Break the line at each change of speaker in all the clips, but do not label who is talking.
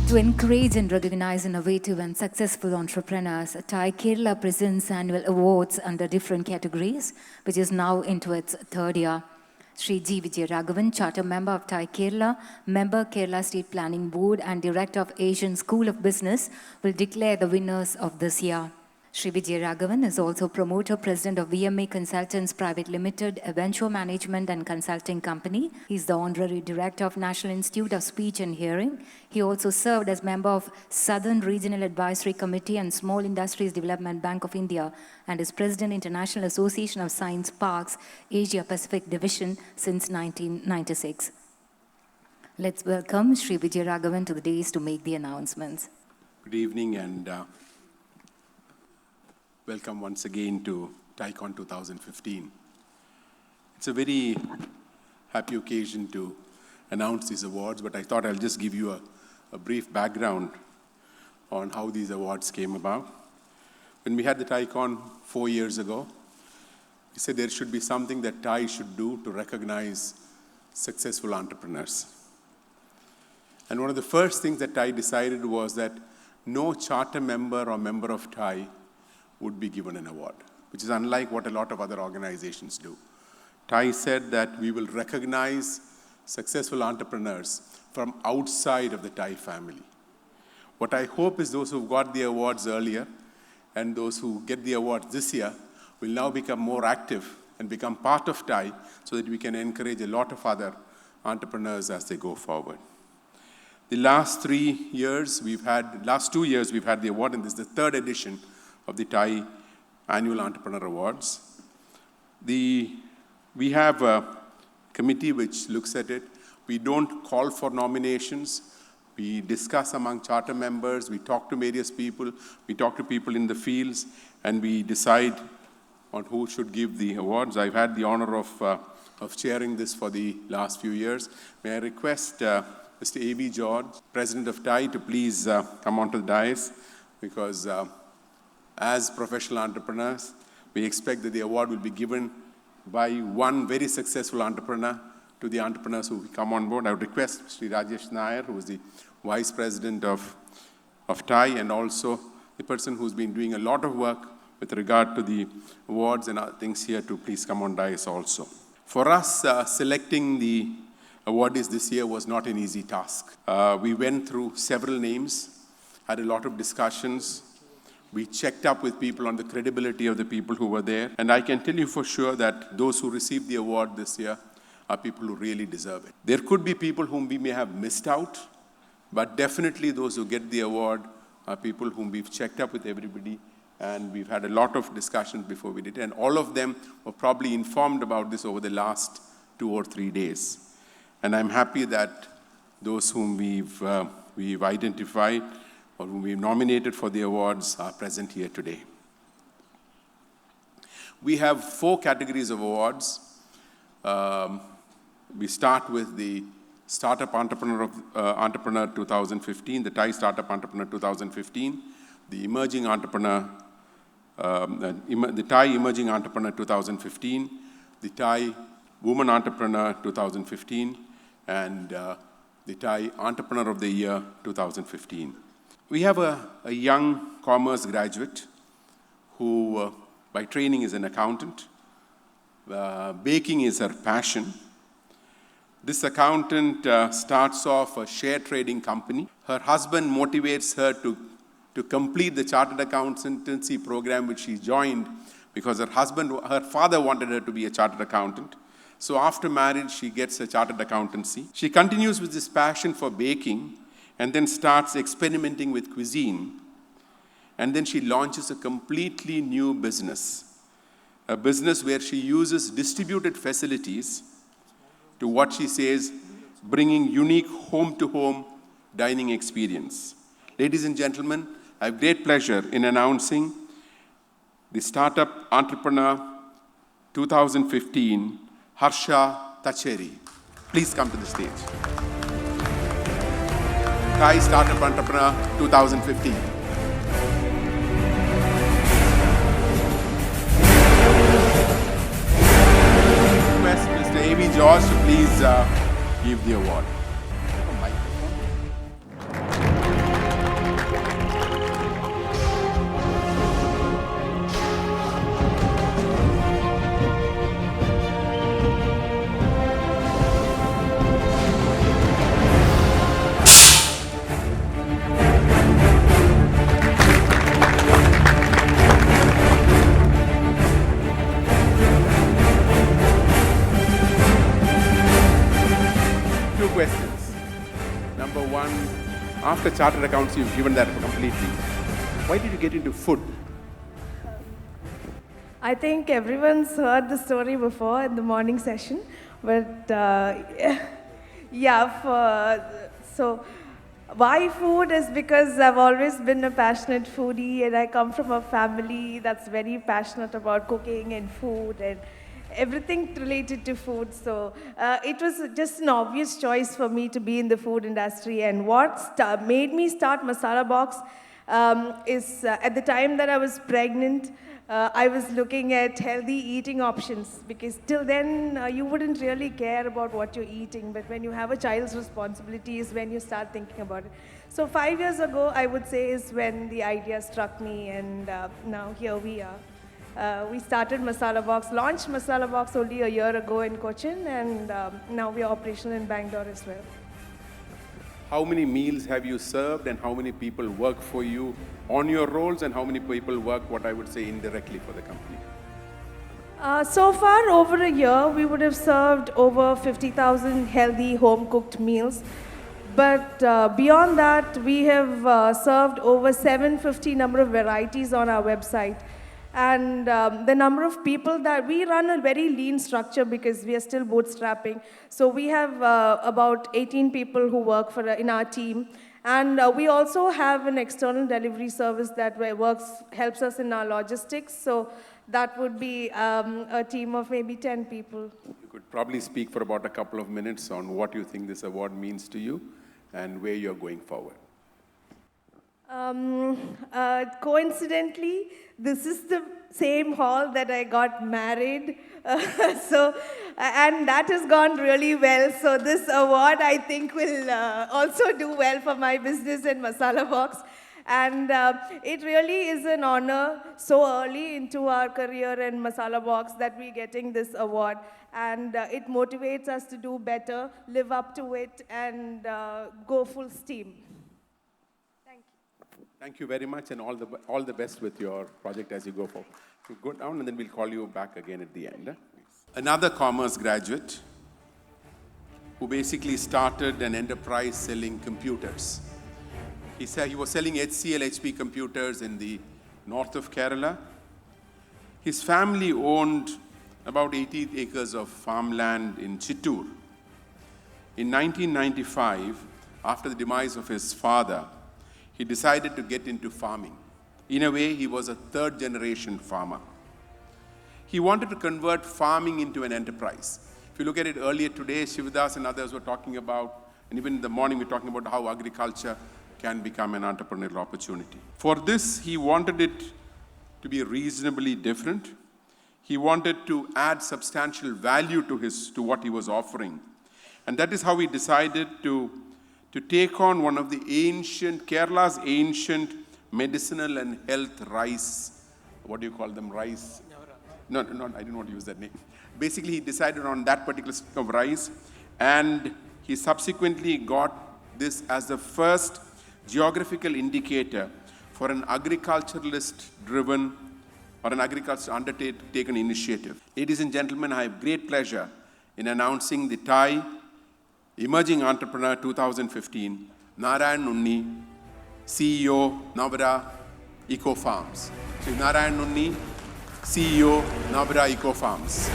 To encourage and recognize innovative and successful entrepreneurs, TiE Kerala presents annual awards under different categories, which is now into its third year. Sri G. Vijayaraghavan, Charter Member of TiE Kerala, Member Kerala State Planning Board and Director of Asian School of Business will declare the winners of this year. Sri Vijayaraghavan is also Promoter President of VMA Consultants Private Limited, a venture management and consulting company. He is the Honorary Director of National Institute of Speech and Hearing. He also served as member of Southern Regional Advisory Committee and Small Industries Development Bank of India and is President International Association of Science Parks, Asia Pacific Division since 1996. Let's welcome Sri Vijayaraghavan to the dais to make the announcements.
Good evening and welcome once again to TiECon 2015. It's a very happy occasion to announce these awards, but I thought I'll just give you a brief background on how these awards came about. When we had the TiECon 4 years ago, we said there should be something that TiE should do to recognize successful entrepreneurs. And one of the first things that TiE decided was that no charter member or member of TiE would be given an award, which is unlike what a lot of other organizations do. TiE said that we will recognize successful entrepreneurs from outside of the TiE family. What I hope is those who got the awards earlier and those who get the awards this year will now become more active and become part of TiE so that we can encourage a lot of other entrepreneurs as they go forward. The last 2 years we've had the award, and this is the third edition of the TiE Annual Entrepreneur Awards. We have a committee which looks at it. We don't call for nominations. We discuss among charter members. We talk to various people. We talk to people in the fields, and we decide on who should give the awards. I've had the honor of chairing this for the last few years. May I request Mr. A.V. George, President of TiE, to please come onto the dais, because as professional entrepreneurs, we expect that the award will be given by one very successful entrepreneur to the entrepreneurs who come on board. I would request Sri Rajesh Nair, who is the Vice President of TiE and also the person who's been doing a lot of work with regard to the awards and other things here, to please come on dais also. For us, selecting the awardees this year was not an easy task. We went through several names, had a lot of discussions. We checked up with people on the credibility of the people who were there. And I can tell you for sure that those who received the award this year are people who really deserve it. There could be people whom we may have missed out, but definitely those who get the award are people whom we've checked up with everybody, and we've had a lot of discussions before we did it. And all of them were probably informed about this over the last 2 or 3 days. And I'm happy that those whom we've identified or whom we've nominated for the awards are present here today. We have 4 categories of awards. We start with the Startup Entrepreneur 2015, the TiE Startup Entrepreneur 2015, the Emerging Entrepreneur, the TiE Emerging Entrepreneur 2015, the TiE Woman Entrepreneur 2015, and the TiE Entrepreneur of the Year 2015. We have a young commerce graduate who, by training, is an accountant. Baking is her passion. This accountant starts off a share trading company. Her husband motivates her to complete the chartered accountancy program which she joined because her father wanted her to be a chartered accountant. So after marriage, she gets a chartered accountancy. She continues with this passion for baking and then starts experimenting with cuisine. And then she launches a completely new business, a business where she uses distributed facilities to what she says, bringing unique home-to-home dining experience. Ladies and gentlemen, I have great pleasure in announcing the Startup Entrepreneur 2015, Harsha Tacheri. Please come to the stage. TiE Startup Entrepreneur 2015. Request Mr. A.V. George to please give the award. Number one, after chartered accounts, you've given that completely. Why did you get into food?
I think everyone's heard the story before in the morning session, but so why food is because I've always been a passionate foodie, and I come from a family that's very passionate about cooking and food and everything related to food. So it was just an obvious choice for me to be in the food industry. And what made me start Masala Box is at the time that I was pregnant, I was looking at healthy eating options, because till then you wouldn't really care about what you're eating, but when you have a child's responsibility is when you start thinking about it. So 5 years ago, I would say, is when the idea struck me, and now here we are. We started Masala Box, launched Masala Box only a year ago in Cochin, and now we are operational in Bangalore as well.
How many meals have you served, and how many people work for you on your roles, and how many people work, what I would say, indirectly for the company?
So far, over a year, we would have served over 50,000 healthy home-cooked meals. But beyond that, we have served over 750 number of varieties on our website. And the number of people that we run a very lean structure, because we are still bootstrapping. So we have about 18 people who work in our team. And we also have an external delivery service that helps us in our logistics. So that would be a team of maybe 10 people.
You could probably speak for about a couple of minutes on what you think this award means to you and where you're going forward.
Coincidentally, this is the same hall that I got married. And that has gone really well. So this award, I think, will also do well for my business and Masala Box. And it really is an honor so early into our career in Masala Box that we're getting this award. And it motivates us to do better, live up to it, and go full steam. Thank you.
Thank you very much, and all the best with your project as you go forward. So go down, and then we'll call you back again at the end. Another commerce graduate who basically started an enterprise selling computers. He said he was selling HCL HP computers in the north of Kerala. His family owned about 80 acres of farmland in Chittoor. In 1995, after the demise of his father, he decided to get into farming. In a way, he was a third-generation farmer. He wanted to convert farming into an enterprise. If you look at it earlier today, Shivadas and others were talking about, and even in the morning, we're talking about how agriculture can become an entrepreneurial opportunity. For this, he wanted it to be reasonably different. He wanted to add substantial value to what he was offering. And that is how he decided to take on one of the Kerala's ancient medicinal and health rice. What do you call them? Rice? No, I didn't want to use that name. Basically, he decided on that particular stick of rice, and he subsequently got this as the first geographical indicator for an agriculturalist-driven or an agriculture undertaken initiative. Ladies and gentlemen, I have great pleasure in announcing the TiE Emerging Entrepreneur 2015, Narayan Unni, CEO, Navara Eco Farms. So Narayan Unni, CEO, Navara Eco Farms.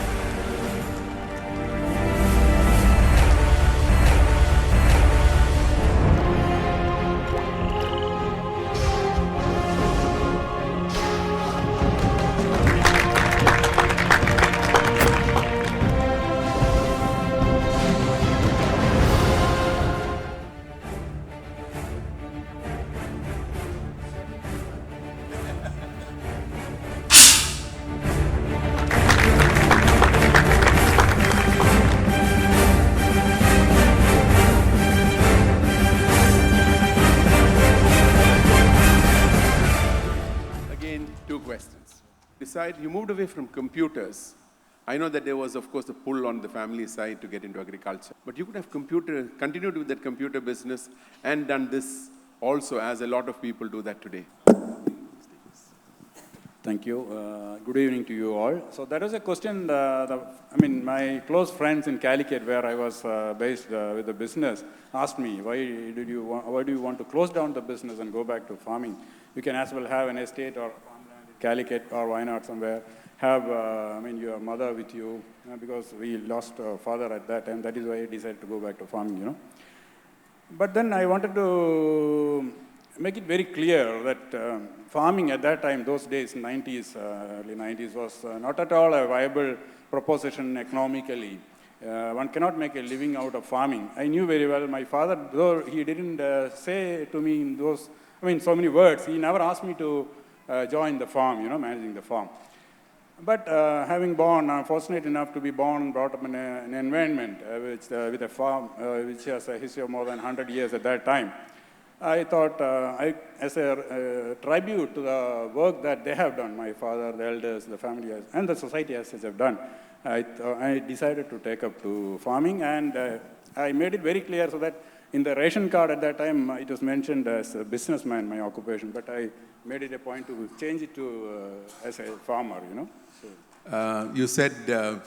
You moved away from computers. I know that there was, of course, the pull on the family side to get into agriculture. But you could have continued with that computer business and done this also, as a lot of people do that today.
Thank you. Good evening to you all. So that was a question, my close friends in Calicut, where I was based with the business, asked me, why do you want to close down the business and go back to farming? You can as well have an estate or farmland in Calicut, or why not somewhere, have your mother with you, because we lost our father at that time. That is why I decided to go back to farming, But then I wanted to make it very clear that farming at that time, those days, early 90s, was not at all a viable proposition economically. One cannot make a living out of farming. I knew very well my father, though he didn't say to me in so many words, he never asked me to join the farm, managing the farm. But having born, fortunate enough to be born and brought up in an environment with a farm which has a history of more than 100 years at that time, I thought, as a tribute to the work that they have done, my father, the elders, the family, and the society as such have done, I decided to take up to farming, and I made it very clear so that in the ration card at that time, it was mentioned as a businessman, my occupation, but I made it a point to change it to as a farmer, So.
You said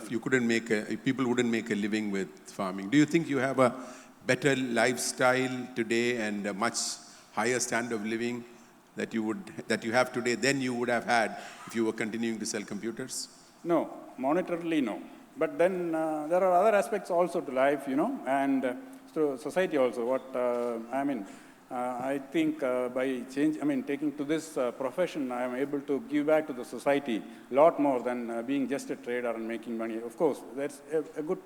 people wouldn't make a living with farming. Do you think you have a better lifestyle today and a much higher standard of living that you have today than you would have had if you were continuing to sell computers?
No, monetarily no. But then there are other aspects also to life, and to society also. I think by taking to this profession, I am able to give back to the society a lot more than being just a trader and making money. Of course, that's a good,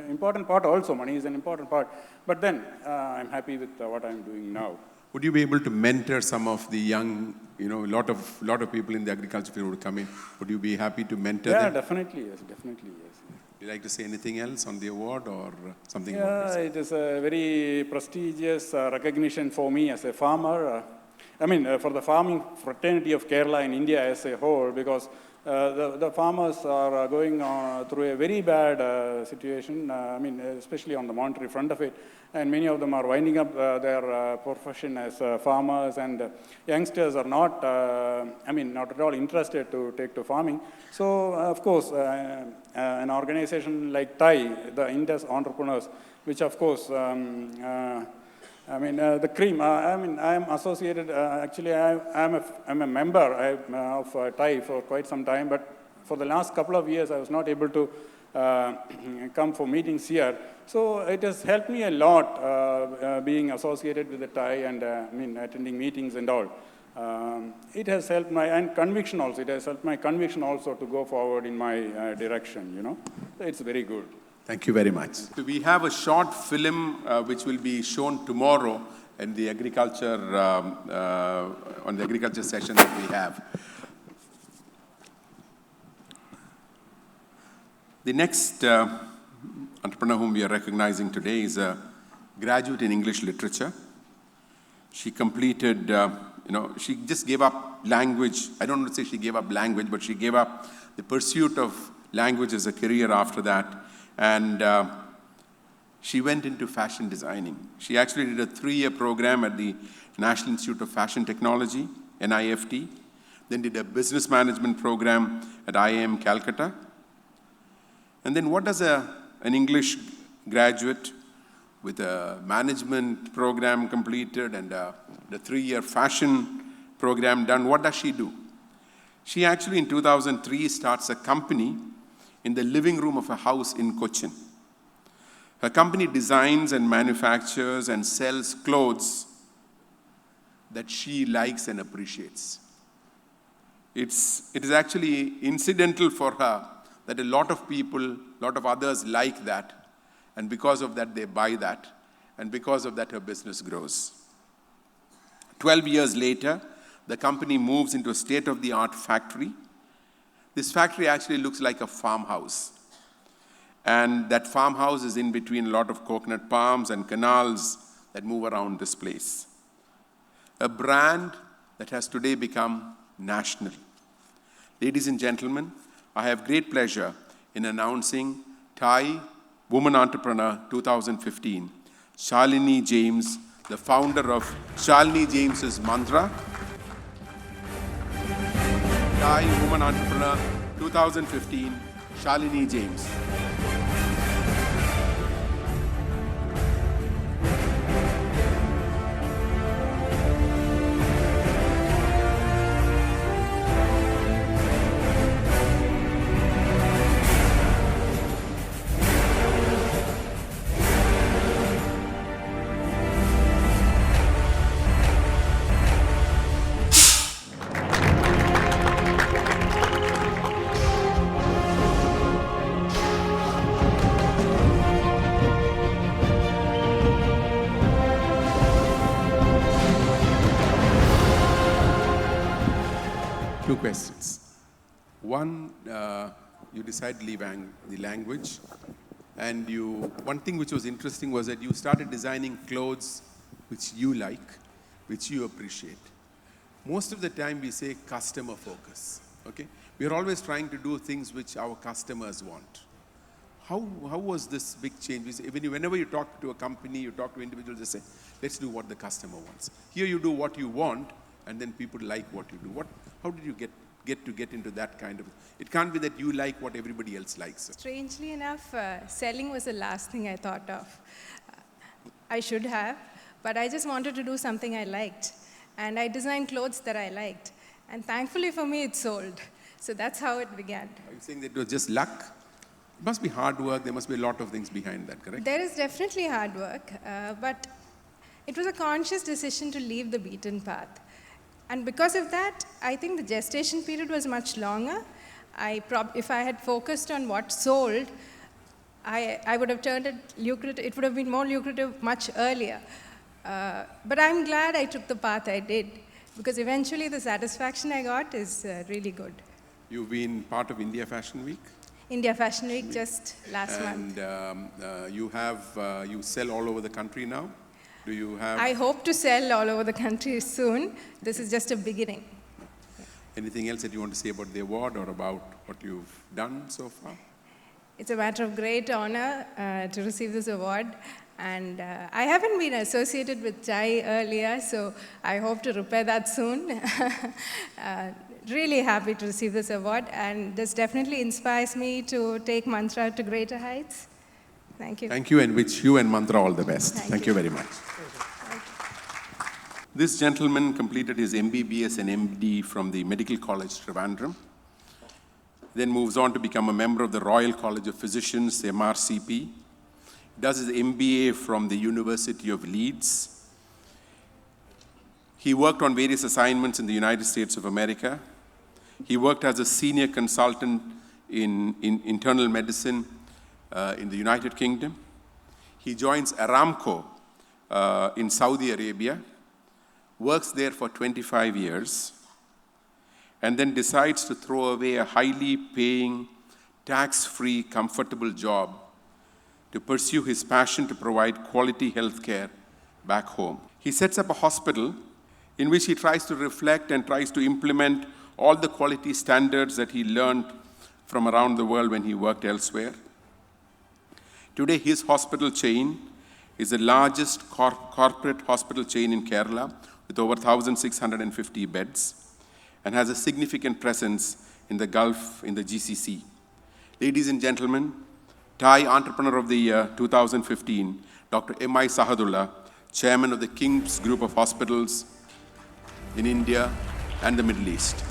important part also. Money is an important part. But then I'm happy with what I'm doing now.
Would you be able to mentor some of the young, a lot of people in the agriculture field would come in? Would you be happy to mentor them?
Yeah, definitely, yes.
Would you like to say anything else on the award or something?
Yeah, it is a very prestigious recognition for me as a farmer. For the farming fraternity of Kerala and India as a whole, because the farmers are going through a very bad situation, especially on the monetary front of it, and many of them are winding up their profession as farmers, and youngsters are not at all interested to take to farming. So, of course, an organization like TIE, the Indus Entrepreneurs, which of course, the cream, I am associated, actually I'm a member of TIE for quite some time, but for the last couple of years I was not able to come for meetings here. So it has helped me a lot being associated with the TIE and attending meetings and all. It has helped my conviction also. It has helped my conviction also to go forward in my direction, So it's very good.
Thank you very much. So we have a short film which will be shown tomorrow in the agriculture, on the agriculture session that we have. The next entrepreneur whom we are recognizing today is a graduate in English literature. She completed, she just gave up language. I don't want to say she gave up language, but she gave up the pursuit of language as a career after that. And she went into fashion designing. She actually did a 3-year program at the National Institute of Fashion Technology, NIFT, then did a business management program at IIM Calcutta. And then what does an English graduate with a management program completed and the 3-year fashion program done, what does she do? She actually in 2003 starts a company in the living room of a house in Cochin. Her company designs and manufactures and sells clothes that she likes and appreciates. It is actually incidental for her that a lot of people, a lot of others like that, and because of that they buy that, and because of that her business grows. 12 years later, the company moves into a state-of-the-art factory. This factory actually looks like a farmhouse. And that farmhouse is in between a lot of coconut palms and canals that move around this place. A brand that has today become national. Ladies and gentlemen, I have great pleasure in announcing TIE Woman Entrepreneur 2015, Shalini James, the founder of Shalini James's Mantra. Thai Woman Entrepreneur 2015, Shalini James. Two questions. One, you decided to leave the language, and one thing which was interesting was that you started designing clothes which you like, which you appreciate. Most of the time we say customer focus, okay? We are always trying to do things which our customers want. How was this big change? Whenever you talk to a company, you talk to individuals, they say, let's do what the customer wants. Here you do what you want, and then people like what you do. How did you get into that kind of? It can't be that you like what everybody else likes.
Strangely enough, selling was the last thing I thought of. I should have, but I just wanted to do something I liked. And I designed clothes that I liked. And thankfully for me, it sold. So that's how it began.
Are you saying that it was just luck? It must be hard work. There must be a lot of things behind that, correct?
There is definitely hard work, but it was a conscious decision to leave the beaten path. And because of that, I think the gestation period was much longer. If I had focused on what sold, I would have turned it lucrative. It would have been more lucrative much earlier. But I'm glad I took the path I did, because eventually the satisfaction I got is really good.
You've been part of India Fashion Week?
India Fashion Week just last month.
And you sell all over the country now? Do you have?
I hope to sell all over the country soon. This is just a beginning.
Anything else that you want to say about the award or about what you've done so far?
It's a matter of great honor to receive this award. And I haven't been associated with chai earlier, so I hope to repair that soon. Really happy to receive this award, and this definitely inspires me to take Mantra to greater heights. Thank you.
Thank you, and wish you and Mantra all the best. Thank you very much. This gentleman completed his MBBS and MD from the Medical College Trivandrum, then moves on to become a member of the Royal College of Physicians, MRCP, does his MBA from the University of Leeds. He worked on various assignments in the United States of America. He worked as a senior consultant in internal medicine in the United Kingdom. He joins Aramco in Saudi Arabia, works there for 25 years, and then decides to throw away a highly paying, tax-free, comfortable job to pursue his passion to provide quality health care back home. He sets up a hospital in which he tries to reflect and tries to implement all the quality standards that he learned from around the world when he worked elsewhere. Today, his hospital chain is the largest corporate hospital chain in Kerala with over 1,650 beds and has a significant presence in the Gulf, in the GCC. Ladies and gentlemen, Thai Entrepreneur of the Year 2015, Dr. M.I. Sahadullah, Chairman of the King's Group of Hospitals in India and the Middle East.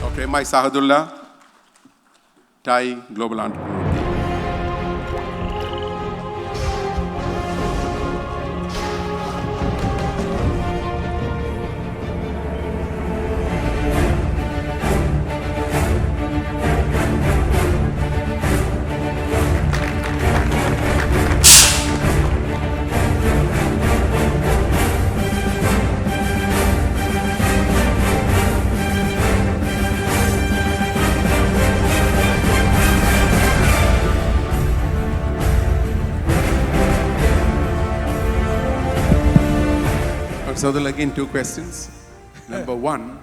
Dr. M.I. Sahadullah, Thai Global Entrepreneur of the Year. So there are again two questions. Number one,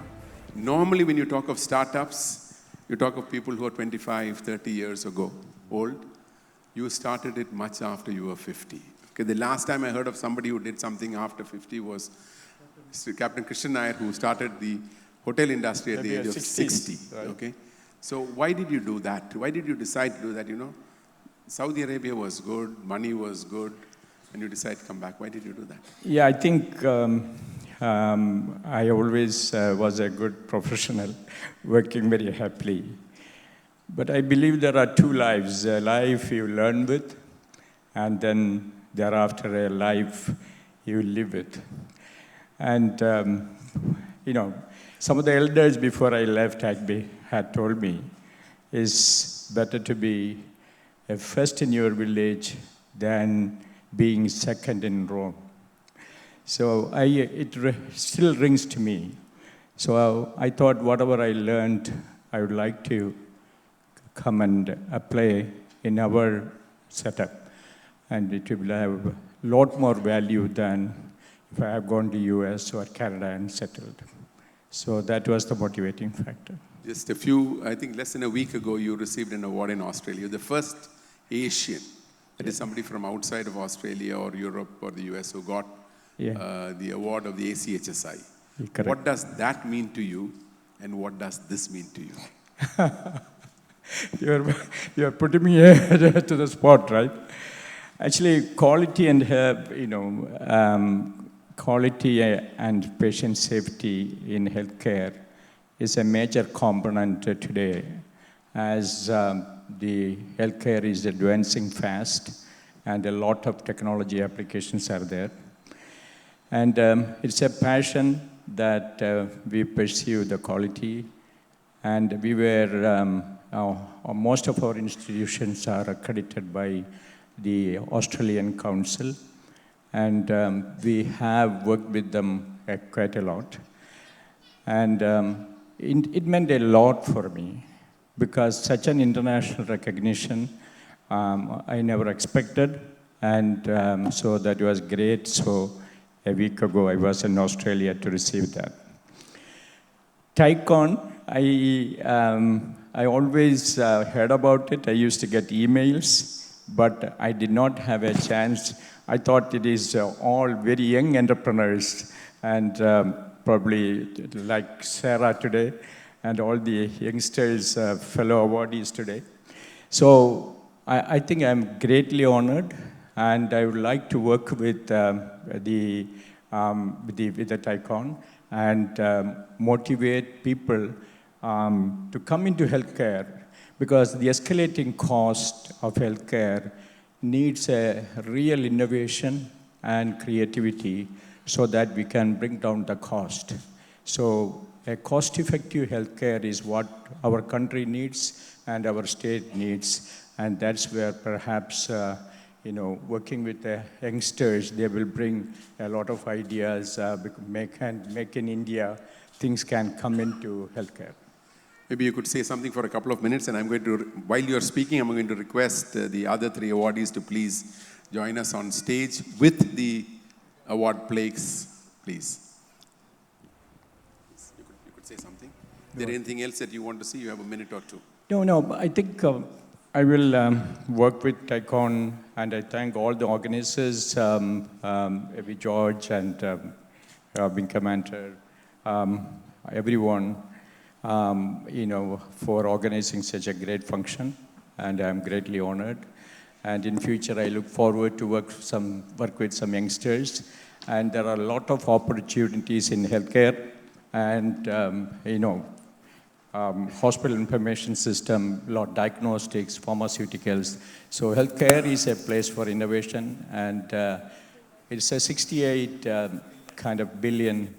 normally when you talk of startups, you talk of people who are 25, 30 years ago old. You started it much after you were 50. Okay, the last time I heard of somebody who did something after 50 was Captain Krishnan Nair, who started the hotel industry at the
Maybe
age of
60s,
60.
right.
Okay, so why did you do that? Why did you decide to do that? You know, Saudi Arabia was good, money was good, and you decided to come back. Why did you do that?
Yeah, I think I always was a good professional, working very happily. But I believe there are two lives: a life you learn with, and then thereafter a life you live with. And you know, some of the elders before I left Agbe had told me, it's better to be a first in your village than being second in Rome. So still rings to me. So I thought whatever I learned, I would like to come and apply in our setup. And it will have a lot more value than if I have gone to US or Canada and settled. So that was the motivating factor.
Just a few, I think less than a week ago, you received an award in Australia. You're the first Asian, that is somebody from outside of Australia or Europe or the US who got the award of the ACHSI.
Correct.
What does that mean to you, and what does this mean to you?
You're putting me to the spot, right? Actually, quality and quality and patient safety in healthcare is a major component today, as the healthcare is advancing fast, and a lot of technology applications are there. And it's a passion that we pursue the quality, and we were, most of our institutions are accredited by the Australian Council, and we have worked with them quite a lot. And it meant a lot for me, because such an international recognition I never expected, and so that was great. So a week ago I was in Australia to receive that. TICON, I always heard about it. I used to get emails, but I did not have a chance. I thought it is all very young entrepreneurs, and probably like Sarah today, and all the youngsters, fellow awardees today. So I think I'm greatly honored, and I would like to work with the TICON and motivate people to come into healthcare, because the escalating cost of healthcare needs a real innovation and creativity so that we can bring down the cost. So a cost-effective healthcare is what our country needs and our state needs, and that's where perhaps working with the youngsters, they will bring a lot of ideas, make in India, things can come into healthcare.
Maybe you could say something for a couple of minutes, and I'm going to, while you're speaking, I'm going to request the other three awardees to please join us on stage with the award plaques, please. You could say something. Is there anything else that you want to see? You have a minute or two.
No, I think I will work with TICON, and I thank all the organizers, Evie George and Robin Commander, everyone, for organizing such a great function, and I'm greatly honored. And in future, I look forward to work with some youngsters, and there are a lot of opportunities in healthcare, and hospital information system, lot diagnostics, pharmaceuticals. So healthcare is a place for innovation, and it's a 68 billion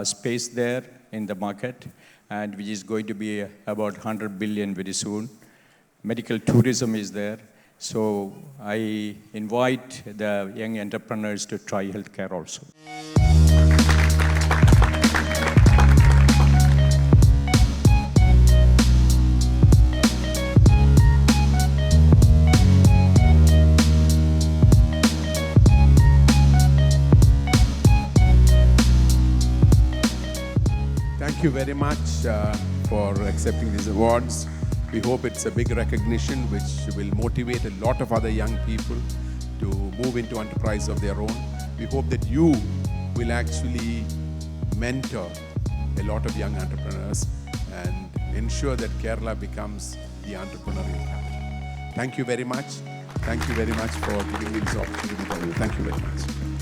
space there in the market, and which is going to be about 100 billion very soon. Medical tourism is there. So I invite the young entrepreneurs to try healthcare also.
Thank you very much for accepting these awards. We hope it's a big recognition which will motivate a lot of other young people to move into enterprise of their own. We hope that you will actually mentor a lot of young entrepreneurs and ensure that Kerala becomes the entrepreneurial capital. Thank you very much. Thank you very much for giving me this opportunity. Thank you very much.